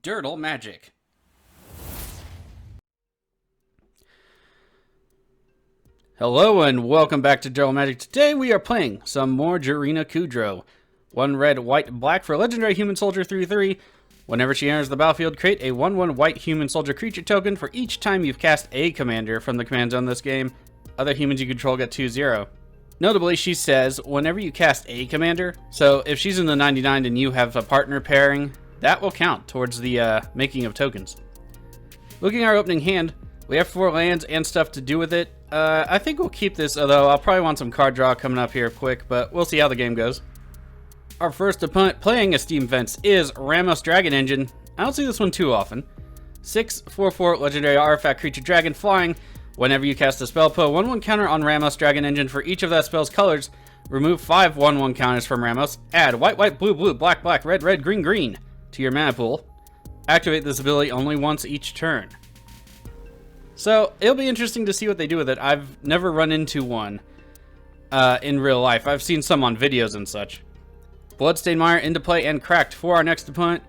Durdle Magic. Hello and welcome back to Durdle Magic. Today we are playing some more Jirina Kudro. 1 red, white, black for legendary human soldier 3/3. Whenever she enters the battlefield, create a 1/1 white human soldier creature token for each time you've cast a commander from the command zone this game. Other humans you control get 2/0. Notably, she says whenever you cast a commander, so if she's in the 99 and you have a partner pairing, that will count towards the making of tokens. Looking at our opening hand, we have 4 lands and stuff to do with it. I think we'll keep this, although I'll probably want some card draw coming up here quick, but we'll see how the game goes. Our first opponent playing a Steam Fence is Ramos Dragon Engine. I don't see this one too often. 6/4/4 legendary artifact creature dragon flying. Whenever you cast a spell, put a 1/1 counter on Ramos Dragon Engine for each of that spell's colors. Remove 5 1/1 counters from Ramos. Add white, white, blue, blue, black, black, red, red, green, green to your mana pool. Activate this ability only once each turn. So, it'll be interesting to see what they do with it. I've never run into one in real life. I've seen some on videos and such. Bloodstained Mire into play and cracked for our next opponent,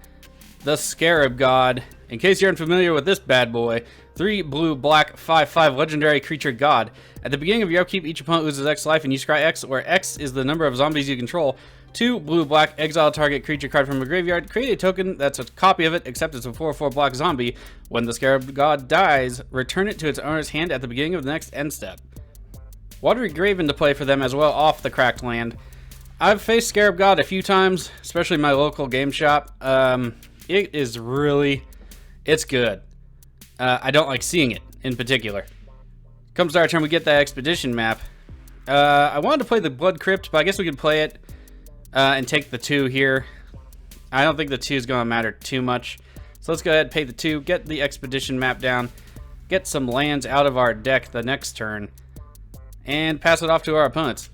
the Scarab God. In case you're unfamiliar with this bad boy, 3 blue, black, 5/5 legendary creature god. At the beginning of your upkeep, each opponent loses X life and you scry X, where X is the number of zombies you control. 2 blue, black, exile a target creature card from a graveyard. Create a token that's a copy of it, except it's a 4/4 black zombie. When the Scarab God dies, return it to its owner's hand at the beginning of the next end step. Watery Grave into play for them as well off the cracked land. I've faced Scarab God a few times, especially in my local game shop. It is really, it's good. I don't like seeing it in particular. Comes to our turn, we get that expedition map. I wanted to play the Blood Crypt, but I guess we could play it and take the 2 here. I don't think the 2 is going to matter too much. So let's go ahead and pay the 2, get the expedition map down, get some lands out of our deck the next turn, and pass it off to our opponents.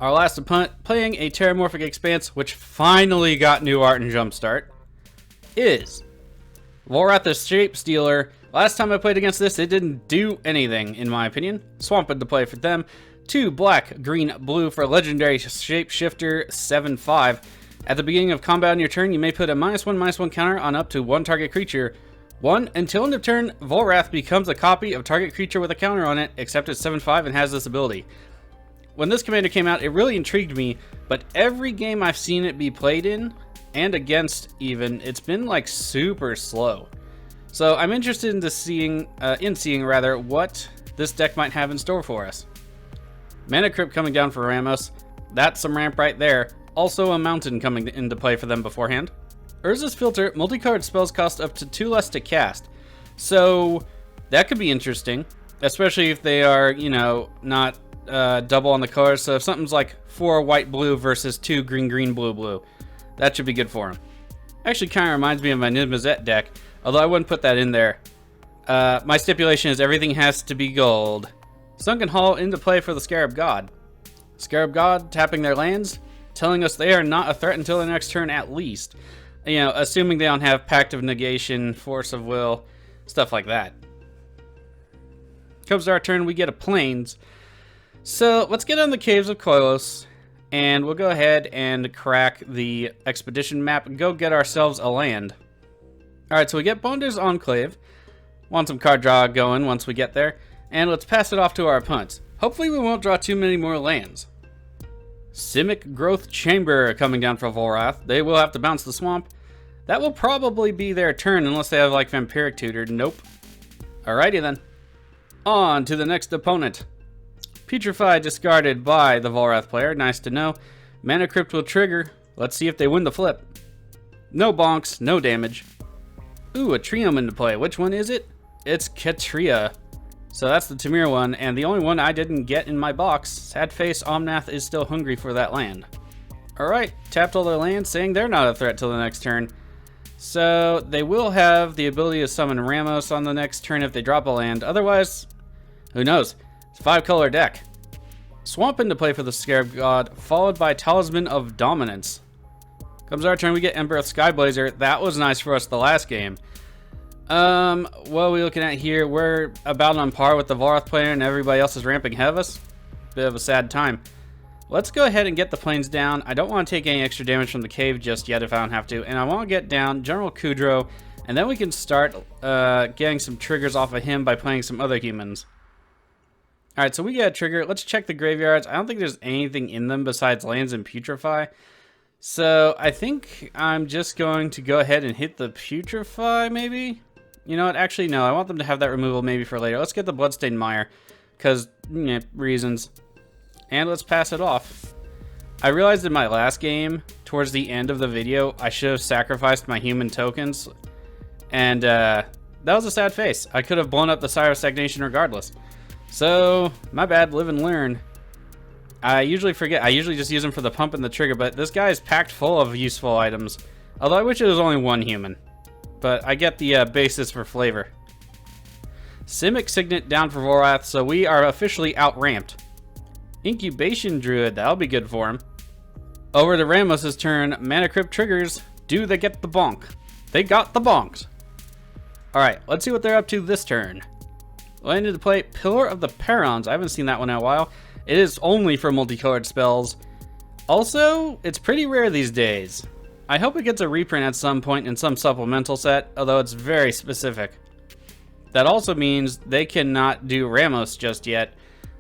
Our last opponent, playing a Terramorphic Expanse, which finally got new art and jumpstart, is Volrath the Shape Stealer. Last time I played against this, it didn't do anything, in my opinion. Swamp into play for them. 2 black, green, blue for legendary Shapeshifter 7/5. At the beginning of combat on your turn, you may put a -1/-1 counter on up to 1 target creature. 1 until end of turn, Volrath becomes a copy of target creature with a counter on it, except it's 7/5 and has this ability. When this commander came out, it really intrigued me, but every game I've seen it be played in, and against even, it's been like super slow. So I'm interested in seeing what this deck might have in store for us. Mana Crypt coming down for Ramos. That's some ramp right there. Also a mountain coming into play for them beforehand. Urza's Filter, multicolored spells cost up to 2 less to cast. So that could be interesting, especially if they are, you know, not double on the colors. So if something's like 4 white blue versus 2 green green blue blue, that should be good for him. Actually kind of reminds me of my Nimazet deck, although I wouldn't put that in there. My stipulation is everything has to be gold. Sunken Hall into play for the Scarab God. Scarab God tapping their lands, telling us they are not a threat until the next turn at least. You know, assuming they don't have Pact of Negation, Force of Will, stuff like that. Comes to our turn, we get a Plains. So let's get on the Caves of Koilos, and we'll go ahead and crack the expedition map and go get ourselves a land. Alright, so we get Bonder's Enclave. Want some card draw going once we get there, and let's pass it off to our opponents. Hopefully we won't draw too many more lands. Simic Growth Chamber coming down for Volrath. They will have to bounce the swamp. That will probably be their turn unless they have like Vampiric Tutor. Nope. Alrighty then. On to the next opponent. Petrify discarded by the Volrath player. Nice to know. Mana Crypt will trigger. Let's see if they win the flip. No bonks, no damage. Ooh, a Triome into play. Which one is it? It's Katria. So that's the Tamir one, and the only one I didn't get in my box. Sad face, Omnath is still hungry for that land. Alright, tapped all their lands, saying they're not a threat till the next turn. So they will have the ability to summon Ramos on the next turn if they drop a land. Otherwise, who knows? It's a 5-color deck. Swamp into play for the Scarab God, followed by Talisman of Dominance. Comes our turn, we get Emperor Skyblazer. That was nice for us the last game. What are we looking at here? We're about on par with the Volrath player and everybody else is ramping ahead of us. Bit of a sad time. Let's go ahead and get the planes down. I don't want to take any extra damage from the cave just yet if I don't have to. And I want to get down General Kudro, and then we can start getting some triggers off of him by playing some other humans. Alright, so we get a trigger. Let's check the graveyards. I don't think there's anything in them besides lands and Putrefy. So I think I'm just going to go ahead and hit the Putrefy, maybe? You know what? Actually, no. I want them to have that removal maybe for later. Let's get the Bloodstained Mire, because, reasons. And let's pass it off. I realized in my last game, towards the end of the video, I should have sacrificed my human tokens. And that was a sad face. I could have blown up the Sire of Stagnation regardless. So, my bad, live and learn. I usually forget. I usually just use them for the pump and the trigger, but this guy is packed full of useful items. Although I wish it was only one human. But I get the basis for flavor. Simic Signet down for Volrath, so we are officially out-ramped. Incubation Druid, that'll be good for him. Over to Ramos' turn, Mana Crypt triggers. Do they get the bonk? They got the bonks. Alright, let's see what they're up to this turn. Landed to play Pillar of the Perons. I haven't seen that one in a while. It is only for multicolored spells. Also, it's pretty rare these days. I hope it gets a reprint at some point in some supplemental set, although it's very specific. That also means they cannot do Ramos just yet.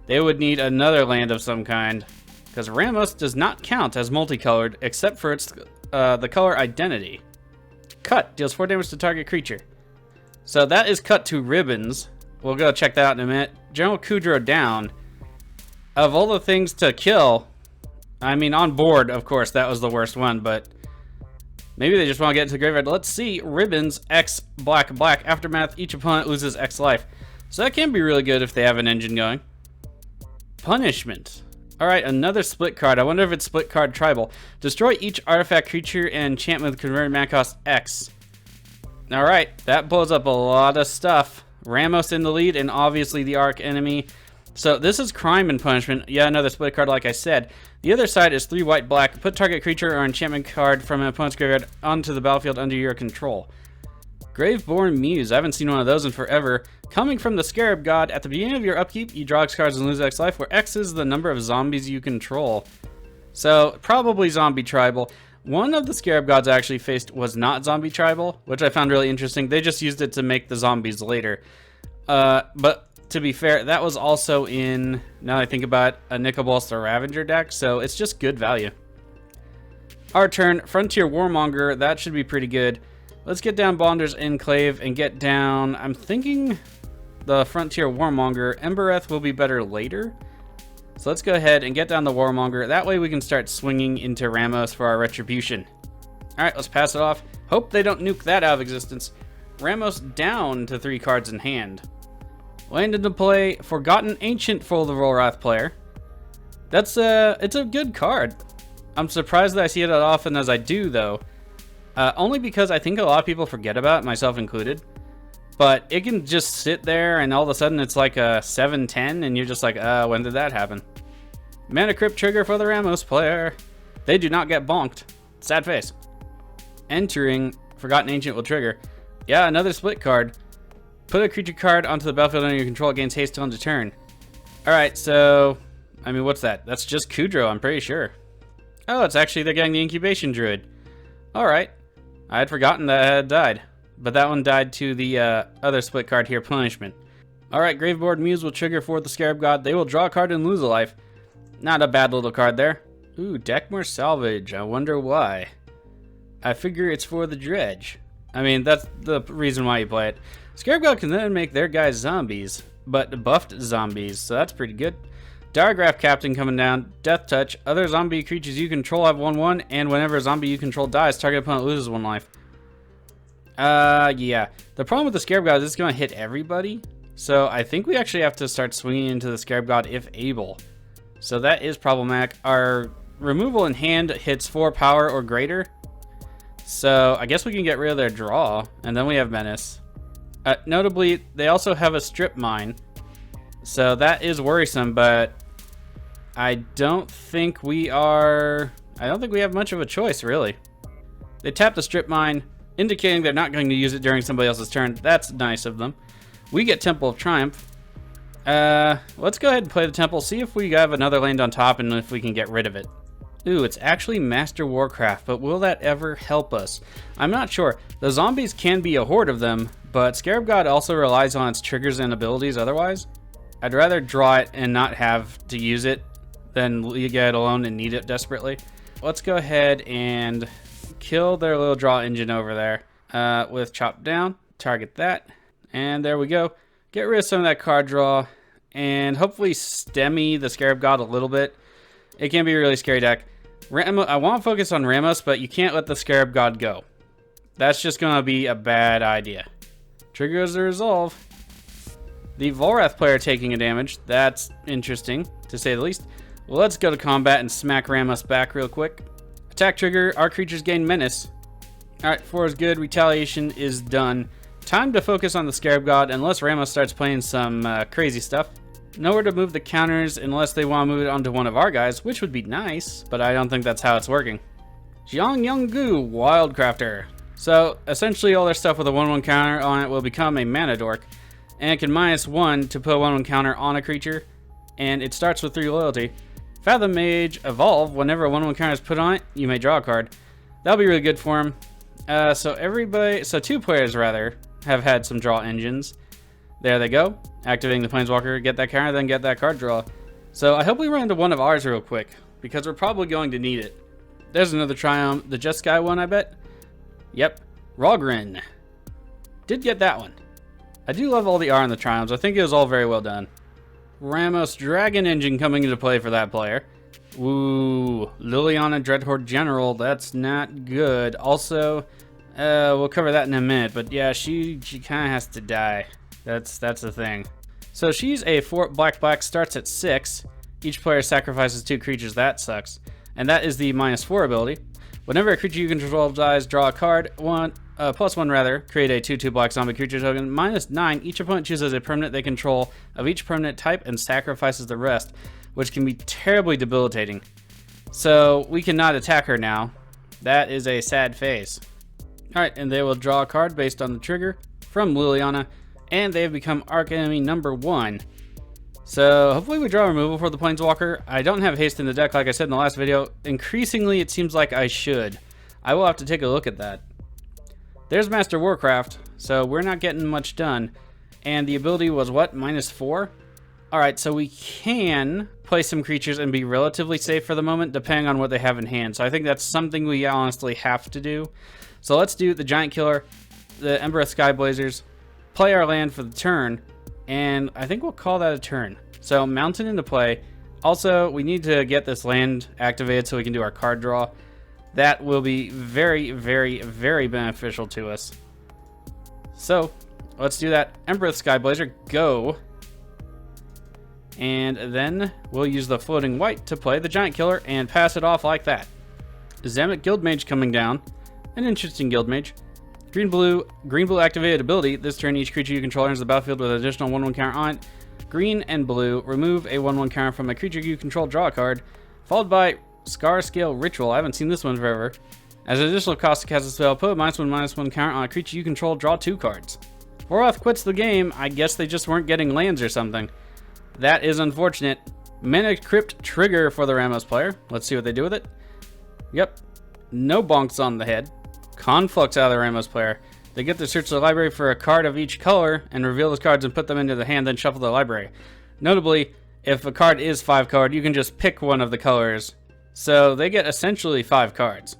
They would need another land of some kind, because Ramos does not count as multicolored except for its the color identity. Cut deals 4 damage to target creature. So that is cut to ribbons. We'll go check that out in a minute. General Kudro down. Of all the things to kill, I mean, on board, of course, that was the worst one, but maybe they just want to get into the graveyard. Let's see. Ribbons, X, black, black. Aftermath, each opponent loses X life. So that can be really good if they have an engine going. Punishment. Alright, another split card. I wonder if it's split card tribal. Destroy each artifact, creature, and enchantment with converted mana cost X. Alright, that blows up a lot of stuff. Ramos in the lead, and obviously the arc enemy. So this is crime and punishment. Yeah, another split card like I said. The other side is 3 white, black. Put target creature or enchantment card from an opponent's graveyard onto the battlefield under your control. Graveborn Muse. I haven't seen one of those in forever. Coming from the Scarab God, at the beginning of your upkeep, you draw X cards and lose X life, where X is the number of zombies you control. So, probably zombie tribal. One of the Scarab Gods I actually faced was not zombie tribal, which I found really interesting. They just used it to make the zombies later. But to be fair, that was also in, now that I think about it, a Nicol the Ravager deck, so it's just good value. Our turn, Frontier Warmonger, that should be pretty good. Let's get down Bonder's Enclave and get down, I'm thinking the Frontier Warmonger. Embereth will be better later. So let's go ahead and get down the Warmonger. That way we can start swinging into Ramos for our Retribution. Alright, let's pass it off. Hope they don't nuke that out of existence. Ramos down to 3 cards in hand. Landed to play Forgotten Ancient for the Volrath player. That's it's a good card. I'm surprised that I see it as often as I do, though. Only because I think a lot of people forget about it, myself included. But it can just sit there and all of a sudden it's like a 7-10 and you're just like, when did that happen? Mana Crypt trigger for the Ramos player. They do not get bonked. Sad face. Entering Forgotten Ancient will trigger. Yeah, another split card. Put a creature card onto the battlefield under your control, gains haste till end of turn. Alright, so, I mean, what's that? That's just Kudro, I'm pretty sure. Oh, it's actually, they're getting the Incubation Druid. Alright. I had forgotten that it had died. But that one died to the other split card here, Punishment. Alright, Graveborn Muse will trigger for the Scarab God. They will draw a card and lose a life. Not a bad little card there. Ooh, Deckmore Salvage. I wonder why. I figure it's for the dredge. I mean, that's the reason why you play it. Scarab God can then make their guys zombies, but buffed zombies, so that's pretty good. Diregraph Captain coming down. Death Touch. Other zombie creatures you control have 1/1, and whenever a zombie you control dies, target opponent loses 1 life. Yeah. The problem with the Scarab God is it's going to hit everybody, so I think we actually have to start swinging into the Scarab God if able. So that is problematic. Our removal in hand hits 4 power or greater, so I guess we can get rid of their draw, and then we have Menace. Notably, they also have a Strip Mine, so that is worrisome, but I don't think we have much of a choice, really. They tap the Strip Mine, indicating they're not going to use it during somebody else's turn. That's nice of them. We get Temple of Triumph. Let's go ahead and play the temple, see if we have another land on top and if we can get rid of it. Ooh, it's actually Master Warcraft, but will that ever help us? I'm not sure. The zombies can be a horde of them, but Scarab God also relies on its triggers and abilities otherwise. I'd rather draw it and not have to use it than leave it alone and need it desperately. Let's go ahead and kill their little draw engine over there with Chop Down. Target that, and there we go. Get rid of some of that card draw and hopefully stemmy the Scarab God a little bit. It can be a really scary deck. I want to focus on Ramos, but you can't let the Scarab God go. That's just going to be a bad idea. Triggers the resolve. The Volrath player taking a damage. That's interesting, to say the least. Well, let's go to combat and smack Ramos back real quick. Attack trigger. Our creatures gain menace. Alright, 4 is good. Retaliation is done. Time to focus on the Scarab God unless Ramos starts playing some crazy stuff. Nowhere to move the counters unless they want to move it onto one of our guys, which would be nice, but I don't think that's how it's working. Jiang Wildcrafter. So, essentially all their stuff with a 1/1 counter on it will become a mana dork, and it can -1 to put a 1/1 counter on a creature, and it starts with 3 loyalty. Fathom Mage Evolve, whenever a 1/1 counter is put on it, you may draw a card. That'll be really good for him. So 2 players rather have had some draw engines. There they go. Activating the Planeswalker, get that counter, then get that card draw. So I hope we run into one of ours real quick, because we're probably going to need it. There's another Triumph, the Just Sky one, I bet. Yep, Rogrin. Did get that one. I do love all the R on the Triumphs. I think it was all very well done. Ramos Dragon Engine coming into play for that player. Ooh, Liliana Dreadhorde General, that's not good. Also, we'll cover that in a minute, but yeah, she kind of has to die. That's the thing. So she's a 4 black, starts at 6. Each player sacrifices 2 creatures, that sucks. And that is the -4 ability. Whenever a creature you control dies, draw a card, +1 rather, create a 2/2 black zombie creature token, -9, each opponent chooses a permanent they control of each permanent type and sacrifices the rest, which can be terribly debilitating. So we cannot attack her now. That is a sad phase. Alright, and they will draw a card based on the trigger from Liliana, and they have become Arch Enemy number 1. So hopefully we draw removal for the Planeswalker. I don't have haste in the deck like I said in the last video. Increasingly it seems like I should. I will have to take a look at that. There's Master Warcraft, so we're not getting much done. And the ability was what, -4? Alright, so we can play some creatures and be relatively safe for the moment depending on what they have in hand. So I think that's something we honestly have to do. So let's do the Giant Killer, the Ember of Skyblazers, play our land for the turn, and I think we'll call that a turn. So Mountain into play. Also, we need to get this land activated so we can do our card draw. That will be very, very, very beneficial to us. So let's do that. Ember of Skyblazer, go. And then we'll use the floating white to play the Giant Killer and pass it off like that. Zamet Guildmage coming down. An interesting Guildmage. Green blue activated ability. This turn, each creature you control enters the battlefield with an additional 1/1 counter on it. Green and blue, remove a 1/1 counter from a creature you control, draw a card. Followed by Scar Scale Ritual. I haven't seen this one forever. As an additional cost to cast a spell, put a -1/-1 counter on a creature you control, draw 2 cards. Volrath quits the game. I guess they just weren't getting lands or something. That is unfortunate. Mana Crypt trigger for the Ramos player. Let's see what they do with it. Yep. No bonks on the head. Conflux out of the Ramos player. They get to search the library for a card of each color and reveal those cards and put them into the hand, then shuffle the library. Notably, if a card is 5 colored, you can just pick one of the colors. So they get essentially 5 cards.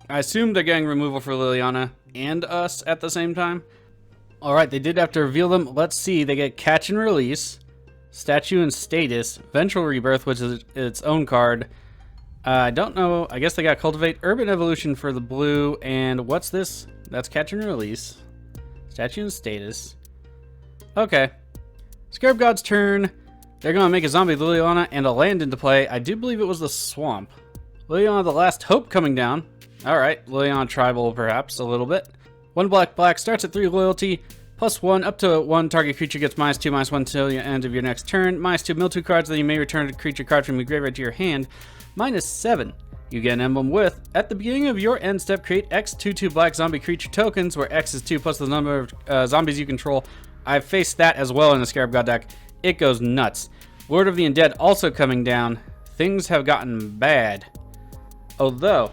I assume they're getting removal for Liliana and us at the same time. Alright, they did have to reveal them. Let's see. They get Catch and Release, Statue and Status, Vengeful Rebirth, which is its own card. I don't know. I guess they got Cultivate, Urban Evolution for the blue, and what's this? That's Catch and Release, Statue and Status. Okay. Scarab God's turn. They're going to make a zombie Liliana and a land into play. I do believe it was the Swamp. Liliana the Last Hope coming down. Alright, Liliana Tribal perhaps, a little bit. 1 black, starts at 3 loyalty, +1, up to 1, target creature gets -2/-1 till the end of your next turn. -2, mill 2 cards, then you may return a creature card from your graveyard to your hand. -7, you get an emblem with, at the beginning of your end step, create X 2/2 black zombie creature tokens, where X is 2 plus the number of zombies you control. I've faced that as well in the Scarab God deck. it goes nuts. Lord of the Undead also coming down. Things have gotten bad. Although,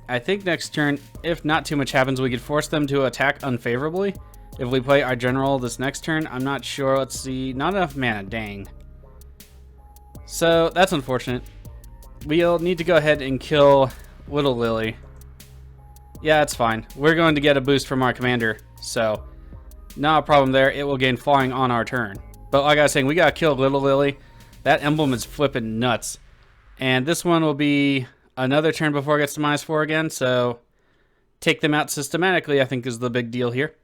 I think next turn, if not too much happens, we could force them to attack unfavorably. If we play our general this next turn, I'm not sure. Let's see. Not enough mana, dang. So, that's unfortunate. We'll need to go ahead and kill Little Lily. Yeah, it's fine. We're going to get a boost from our commander, so not a problem there. It will gain flying on our turn. But like I was saying, we gotta kill Little Lily. That emblem is flipping nuts. And this one will be another turn before it gets to -4 again, so take them out systematically, I think, is the big deal here.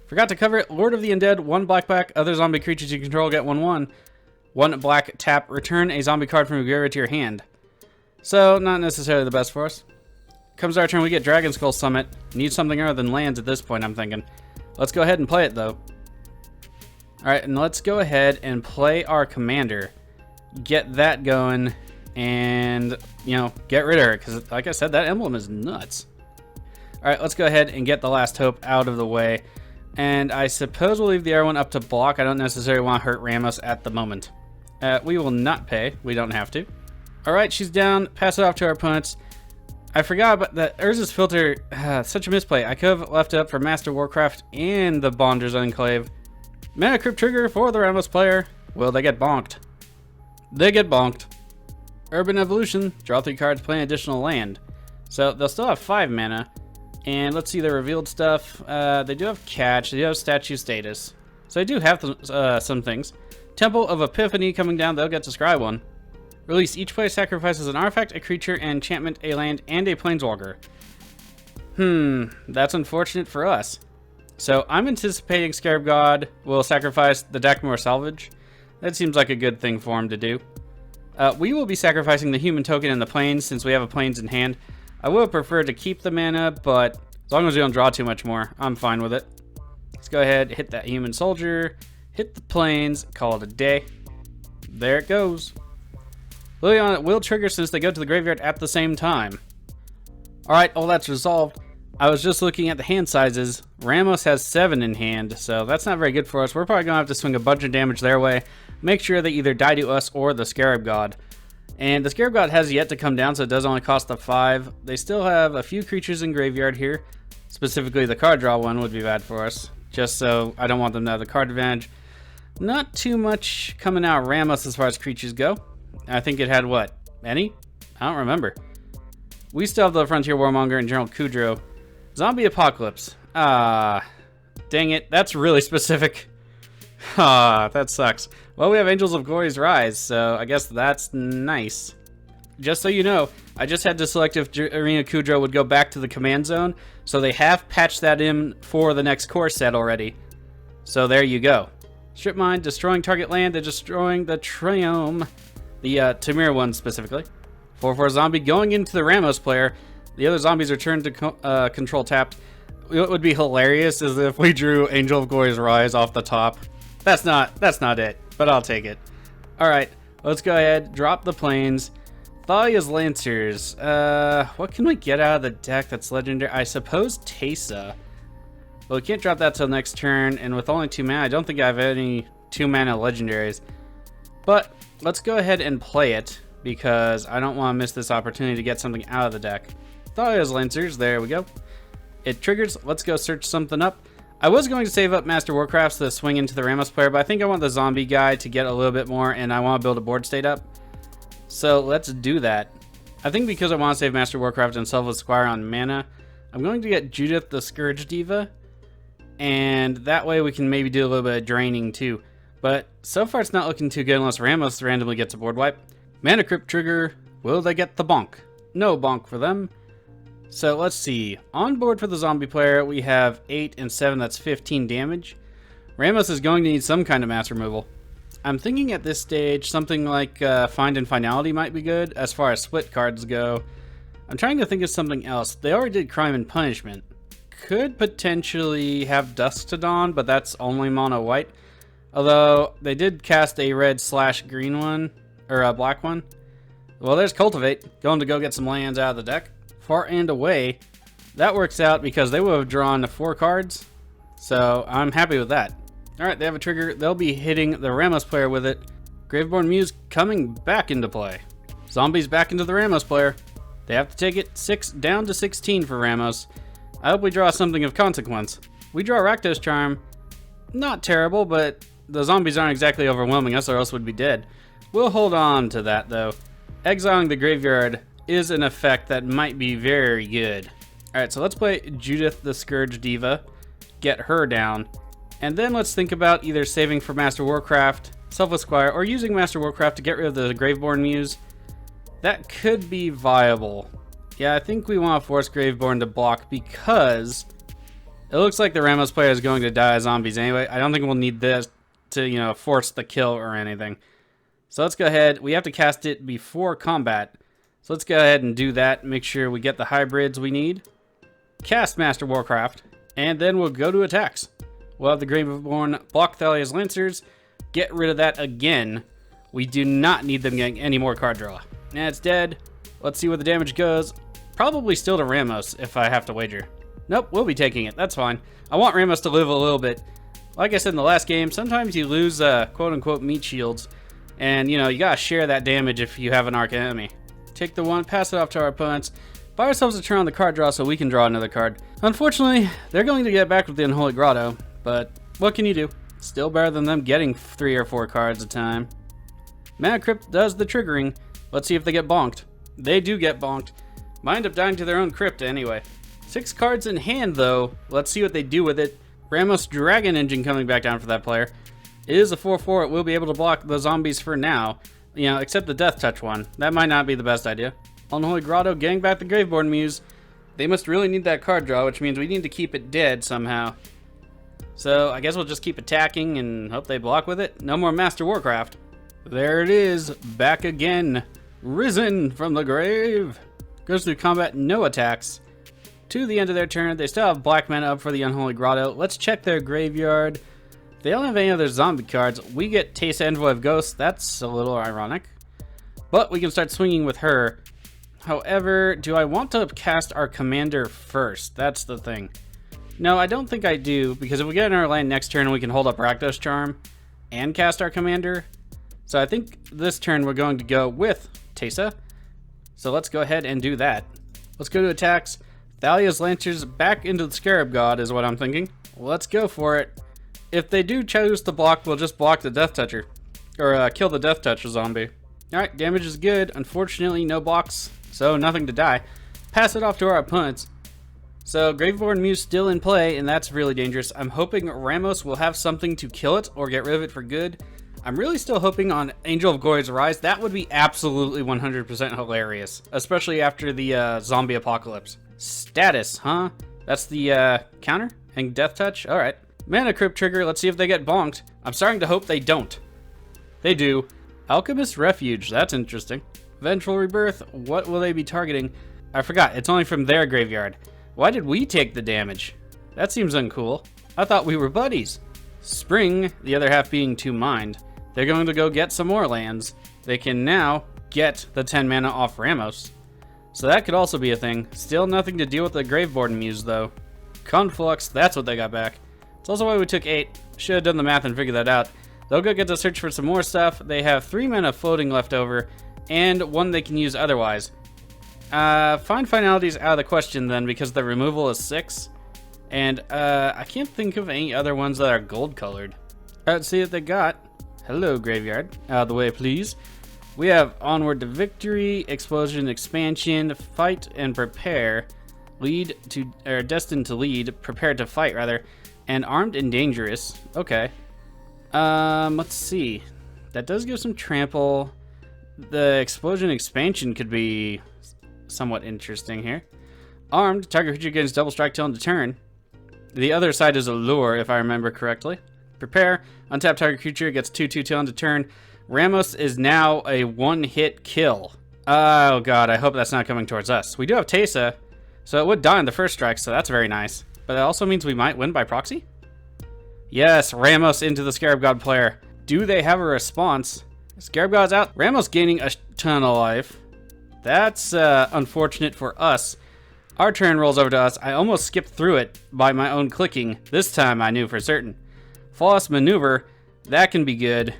Forgot to cover it. Lord of the Undead, 1 black. Other zombie creatures you control get 1/1. 1 black, tap, return a zombie card from your graveyard to your hand. So, not necessarily the best for us. Comes our turn, we get Dragon Skull Summit. Need something other than lands at this point, I'm thinking. Let's go ahead and play it, though. Alright, and let's go ahead and play our commander. Get that going, and, you know, get rid of her, because, like I said, that emblem is nuts. Alright, let's go ahead and get the Last Hope out of the way. And I suppose we'll leave the other one up to block. I don't necessarily want to hurt Ramos at the moment. We will not pay. We don't have to. Alright, she's down. Pass it off to our opponents. I forgot about that. Urza's Filter. Such a misplay. I could have left it up for Master Warcraft and the Bonder's Enclave. Mana Crypt trigger for the Ramos player. Will they get bonked? They get bonked. Urban Evolution. Draw 3 cards, play an additional land. So they'll still have 5 mana. And let's see the revealed stuff. They do have catch. They do have statue status. So they do have some things. Temple of Epiphany coming down. They'll get to scry 1. Release. Each player sacrifices an artifact, a creature, an enchantment, a land, and a planeswalker. That's unfortunate for us. So I'm anticipating Scarab God will sacrifice the Dakmor Salvage. That seems like a good thing for him to do. We will be sacrificing the human token and the plains since we have a plains in hand. I would have preferred to keep the mana, but as long as we don't draw too much more, I'm fine with it. Let's go ahead, hit that human soldier, hit the plains, call it a day. There it goes. Lily on it will trigger since they go to the graveyard at the same time. Alright, all that's resolved. I was just looking at the hand sizes. Ramos has 7 in hand, so that's not very good for us. We're probably going to have to swing a bunch of damage their way. Make sure they either die to us or the Scarab God. And the Scarab God has yet to come down, so it does only cost the 5. They still have a few creatures in graveyard here. Specifically, the card draw one would be bad for us. Just so I don't want them to have the card advantage. Not too much coming out of Ramos as far as creatures go. I think it had, what, any? I don't remember. We still have the Frontier Warmonger and General Kudro. Zombie Apocalypse. Dang it. That's really specific. That sucks. Well, we have Angels of Glory's Rise, so I guess that's nice. Just so you know, I just had to select if Jirina Kudro would go back to the command zone, so they have patched that in for the next core set already. So there you go. Strip Mine, destroying target land, and destroying the Triome. The Tamir one specifically. 4/4 zombie going into the Ramos player. The other zombies are turned to control tapped. What would be hilarious is if we drew Angel of Glory's Rise off the top. That's not it, but I'll take it. Alright, let's go ahead, drop the plains. Thalia's Lancers. What can we get out of the deck that's legendary? I suppose Teysa. But we can't drop that till next turn, and with only 2 mana, I don't think I have any 2 mana legendaries. But let's go ahead and play it, because I don't want to miss this opportunity to get something out of the deck. Thalia's Lancers, there we go. It triggers, let's go search something up. I was going to save up Master Warcrafts to swing into the Ramos player, but I think I want the zombie guy to get a little bit more, and I want to build a board state up. So let's do that. I think because I want to save Master Warcraft and Selfless Squire on mana, I'm going to get Judith the Scourge Diva, and that way we can maybe do a little bit of draining too. But so far it's not looking too good unless Ramos randomly gets a board wipe. Mana Crypt trigger, will they get the bonk? No bonk for them. So let's see. On board for the zombie player, we have 8 and 7, that's 15 damage. Ramos is going to need some kind of mass removal. I'm thinking at this stage something like Find and Finality might be good as far as split cards go. I'm trying to think of something else. They already did Crime and Punishment. Could potentially have Dusk to Dawn, but that's only mono white. Although they did cast a red/green one, or a black one. Well, there's Cultivate, going to go get some lands out of the deck. Far and Away, that works out because they would have drawn 4 cards, so I'm happy with that. Alright, they have a trigger. They'll be hitting the Ramos player with it. Graveborn Muse coming back into play. Zombies back into the Ramos player. They have to take it 6 down to 16 for Ramos. I hope we draw something of consequence. We draw Rakdos Charm. Not terrible, but the zombies aren't exactly overwhelming us or else we'd be dead. We'll hold on to that though. Exiling the graveyard is an effect that might be very good. Alright, so let's play Judith the Scourge Diva. Get her down. And then let's think about either saving for Master Warcraft, Selfless Squire, or using Master Warcraft to get rid of the Graveborn Muse. That could be viable. Yeah, I think we want to force Graveborn to block because it looks like the Ramos player is going to die of zombies anyway. I don't think we'll need this to, force the kill or anything. So let's go ahead. We have to cast it before combat. So let's go ahead and do that. Make sure we get the hybrids we need. Cast Master Warcraft. And then we'll go to attacks. We'll have the Graveborn block Thalia's Lancers. Get rid of that again. We do not need them getting any more card draw. Now it's dead. Let's see where the damage goes. Probably still to Ramos if I have to wager. Nope, we'll be taking it. That's fine. I want Ramos to live a little bit. Like I said in the last game, sometimes you lose quote-unquote meat shields. And, you gotta share that damage if you have an arc enemy. Take the one, pass it off to our opponents. Buy ourselves a turn on the card draw so we can draw another card. Unfortunately, they're going to get back with the Unholy Grotto. But what can you do? Still better than them getting 3 or 4 cards a time. Mana Crypt does the triggering. Let's see if they get bonked. They do get bonked. Might end up dying to their own crypt anyway. 6 cards in hand though. Let's see what they do with it. Ramos Dragon Engine coming back down for that player. It is a 4/4. It will be able to block the zombies for now. Except the Death Touch one. That might not be the best idea. Unholy Grotto getting back the Graveborn Muse. They must really need that card draw, which means we need to keep it dead somehow. So I guess we'll just keep attacking and hope they block with it. No more Master Warcraft. There it is, back again. Risen from the grave. Goes through combat, no attacks. To the end of their turn, they still have black mana up for the Unholy Grotto. Let's check their graveyard. They don't have any other zombie cards. We get Teysa Envoy of Ghosts. That's a little ironic. But we can start swinging with her. However, do I want to cast our commander first? That's the thing. No, I don't think I do, because if we get in our land next turn, we can hold up Rakdos Charm and cast our commander. So I think this turn we're going to go with Teysa. So let's go ahead and do that. Let's go to attacks. Thalia's Lancers back into the Scarab God is what I'm thinking. Let's go for it. If they do choose to block, we'll just block the Death Toucher. Or kill the Death Toucher zombie. Alright, damage is good. Unfortunately, no blocks, so nothing to die. Pass it off to our opponents. So Graveborn Muse still in play, and that's really dangerous. I'm hoping Ramos will have something to kill it or get rid of it for good. I'm really still hoping on Angel of Glory's Rise. That would be absolutely 100% hilarious, especially after the zombie apocalypse. Status, huh? That's the counter? And Death Touch? Alright. Mana Crypt trigger, let's see if they get bonked. I'm starting to hope they don't. They do. Alchemist Refuge, that's interesting. Vengeful Rebirth, what will they be targeting? I forgot, it's only from their graveyard. Why did we take the damage? That seems uncool. I thought we were buddies. Spring, the other half being 2 mind. They're going to go get some more lands. They can now get the 10 mana off Ramos. So that could also be a thing. Still nothing to deal with the Graveborn Muse though. Conflux, that's what they got back. It's also why we took 8. Should have done the math and figured that out. They'll go get to search for some more stuff. They have 3 mana floating left over, and 1 they can use otherwise. Find Finality's out of the question then, because the removal is 6. And I can't think of any other ones that are gold colored. Let's see what they got. Hello, Graveyard. Out of the way, please. We have Onward to Victory, Explosion, Expansion, Fight and Prepare, Lead to, or Destined to Lead, Prepare to Fight rather, and Armed and Dangerous. Okay. Let's see. That does give some trample. The Explosion Expansion could be somewhat interesting here. Armed, target creature gains double strike till end of turn. The other side is a lure, if I remember correctly. Prepare, untap target creature, gets 2/2 till end of turn. Ramos is now a 1-hit kill. Oh god, I hope that's not coming towards us. We do have Teysa, so it would die on the first strike, so that's very nice. But that also means we might win by proxy? Yes, Ramos into the Scarab God player. Do they have a response? Scarab God's out. Ramos gaining a ton of life. That's unfortunate for us. Our turn rolls over to us. I almost skipped through it by my own clicking. This time I knew for certain. Flawless Maneuver, that can be good.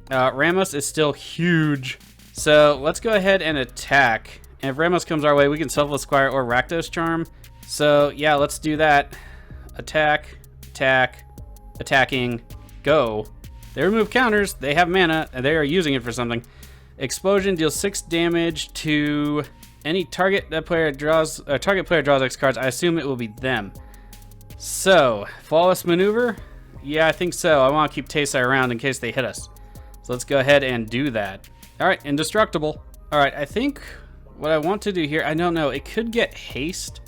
Ramos is still huge. So let's go ahead and attack. And if Ramos comes our way, we can Selfless Squire or Rakdos Charm. So yeah, let's do that. Attack, attack, attacking, go. They remove counters, they have mana, and they are using it for something. Explosion deals 6 damage to any target player draws X cards. I assume it will be them. So, Flawless Maneuver? Yeah, I think so. I want to keep Teysa around in case they hit us. So let's go ahead and do that. Alright, Indestructible. Alright, I think what I want to do here, I don't know, it could get haste,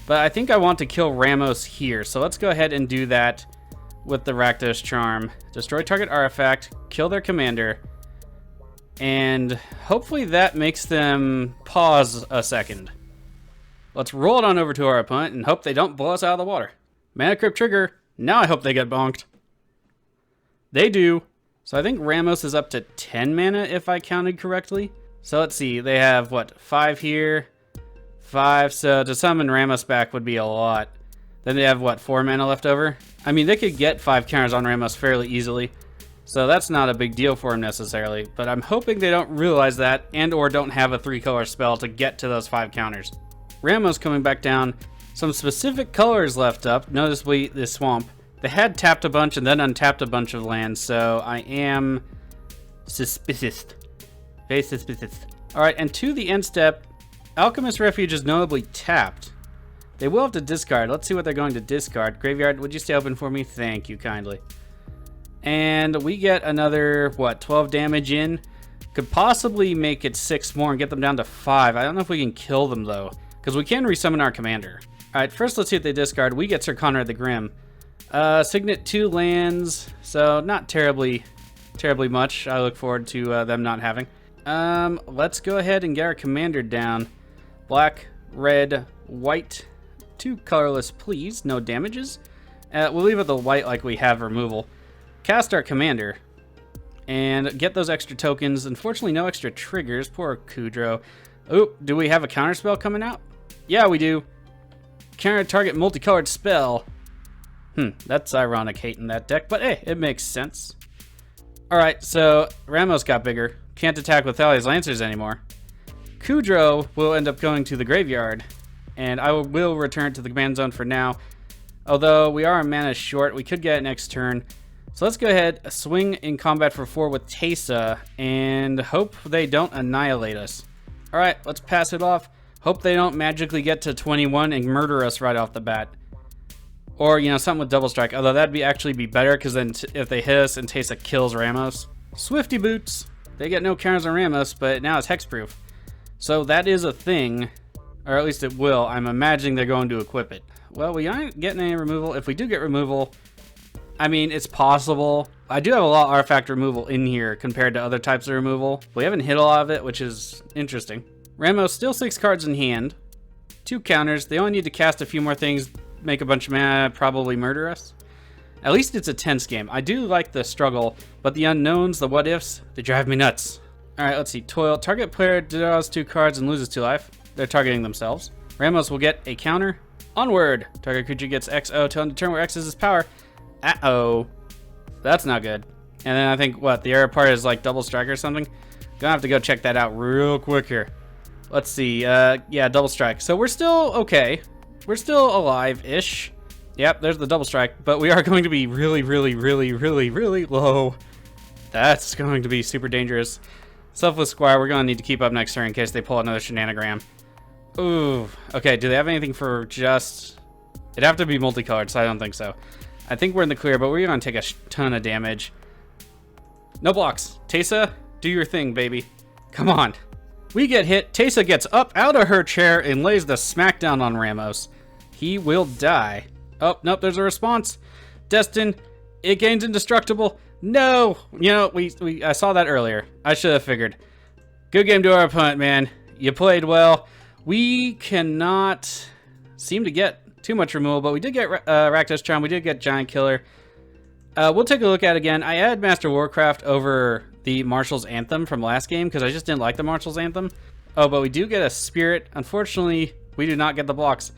but I think I want to kill Ramos here. So let's go ahead and do that with the Rakdos Charm. Destroy target artifact, kill their commander, and hopefully that makes them pause a second. Let's roll it on over to our opponent and hope they don't blow us out of the water. Mana Crypt trigger. Now I hope they get bonked. They do. So I think Ramos is up to 10 mana if I counted correctly. So let's see. They have, what, 5 here? 5. So to summon Ramos back would be a lot. Then they have, what, 4 mana left over? I mean, they could get 5 counters on Ramos fairly easily. So that's not a big deal for him necessarily. But I'm hoping they don't realize that and or don't have a 3-color spell to get to those 5 counters. Ramos coming back down. Some specific colors left up, noticeably this swamp. They had tapped a bunch and then untapped a bunch of lands, so I am suspicious. Very suspicious. Alright, and to the end step, Alchemist Refuge is notably tapped. They will have to discard. Let's see what they're going to discard. Graveyard, would you stay open for me? Thank you kindly. And we get another, what, 12 damage in? Could possibly make it 6 more and get them down to 5. I don't know if we can kill them, though, because we can resummon our commander. Alright, first let's see what they discard. We get Sir Conrad the Grim. Signet 2 lands, so not terribly much. I look forward to them not having. Let's go ahead and get our commander down. Black, red, white. 2 colorless, please. No damages. We'll leave it the white like we have removal. Cast our commander. And get those extra tokens. Unfortunately, no extra triggers. Poor Kudro. Oh, do we have a counterspell coming out? Yeah, we do. Counter target multicolored spell. That's ironic hating that deck, but hey, it makes sense. Alright, so Ramos got bigger. Can't attack with Thalia's Lancers anymore. Kudro will end up going to the graveyard, and I will return to the command zone for now. Although we are a mana short, we could get it next turn. So let's go ahead, swing in combat for 4 with Teysa, and hope they don't annihilate us. Alright, let's pass it off. Hope they don't magically get to 21 and murder us right off the bat. Or, you know, something with Double Strike. Although that'd actually be better, because then if they hit us and Teysa kills Ramos. Swifty Boots. They get no counters on Ramos, but now it's hexproof. So that is a thing. Or at least it will. I'm imagining they're going to equip it. Well, we aren't getting any removal. If we do get removal, I mean, it's possible. I do have a lot of artifact removal in here compared to other types of removal. We haven't hit a lot of it, which is interesting. Ramos still 6 cards in hand. 2 counters. They only need to cast a few more things, make a bunch of mana, probably murder us. At least it's a tense game. I do like the struggle, but the unknowns, the what ifs, they drive me nuts. Alright, let's see. Toil. Target player draws 2 cards and loses 2 life. They're targeting themselves. Ramos will get a counter. Onward! Target creature gets XO till end of turn where X is his power. Uh-oh. That's not good. And then I think, what, the error part is like Double Strike or something? Gonna have to go check that out real quick here. Let's see. Yeah, Double Strike. So we're still okay. We're still alive-ish. Yep, there's the Double Strike. But we are going to be really, really, really, really, really low. That's going to be super dangerous. Selfless Squire, we're going to need to keep up next turn in case they pull another shenanigram. Ooh. Okay, do they have anything for just... It'd have to be multicolored, so I don't think so. I think we're in the clear, but we're going to take a ton of damage. No blocks. Teysa, do your thing, baby. Come on. We get hit. Teysa gets up out of her chair and lays the smackdown on Ramos. He will die. Oh, nope, there's a response. Destin, it gains indestructible. No! You know, I saw that earlier. I should have figured. Good game to our opponent, man. You played well. We cannot seem to get too much removal, but we did get Rakdos Charm. We did get Giant Killer. We'll take a look at it again. I added Master Warcraft over the Marshal's Anthem from last game because I just didn't like the Marshal's Anthem. Oh, but we do get a Spirit. Unfortunately, we do not get the blocks.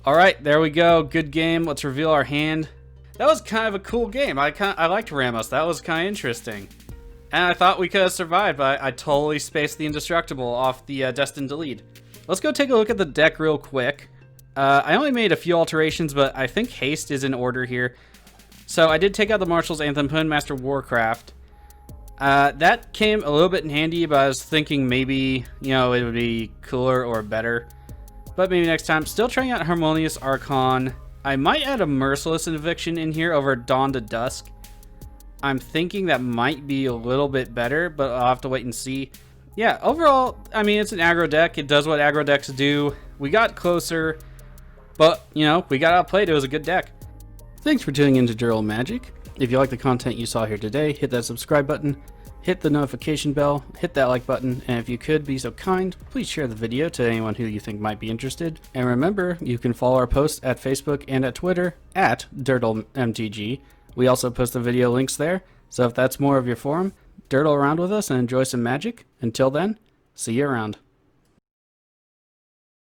All right, there we go. Good game. Let's reveal our hand. That was kind of a cool game. I liked Ramos. That was kind of interesting. And I thought we could have survived, but I totally spaced the Indestructible off the Destined to Lead. Let's go take a look at the deck real quick. I only made a few alterations, but I think Haste is in order here. So I did take out the Marshal's Anthem, put in Master Warcraft. That came a little bit in handy, but I was thinking maybe, you know, it would be cooler or better. But maybe next time. Still trying out Harmonious Archon. I might add a Merciless Eviction in here over Dawn to Dusk. I'm thinking that might be a little bit better, but I'll have to wait and see. Yeah, overall, I mean, it's an aggro deck. It does what aggro decks do. We got closer, but, you know, we got outplayed. It was a good deck. Thanks for tuning into Durdle Magic. If you like the content you saw here today, hit that subscribe button, hit the notification bell, hit that like button, and if you could be so kind, please share the video to anyone who you think might be interested. And remember, you can follow our posts at Facebook and at Twitter at DurdleMTG. We also post the video links there, so if that's more of your forum, Durdle around with us and enjoy some magic. Until then, see you around.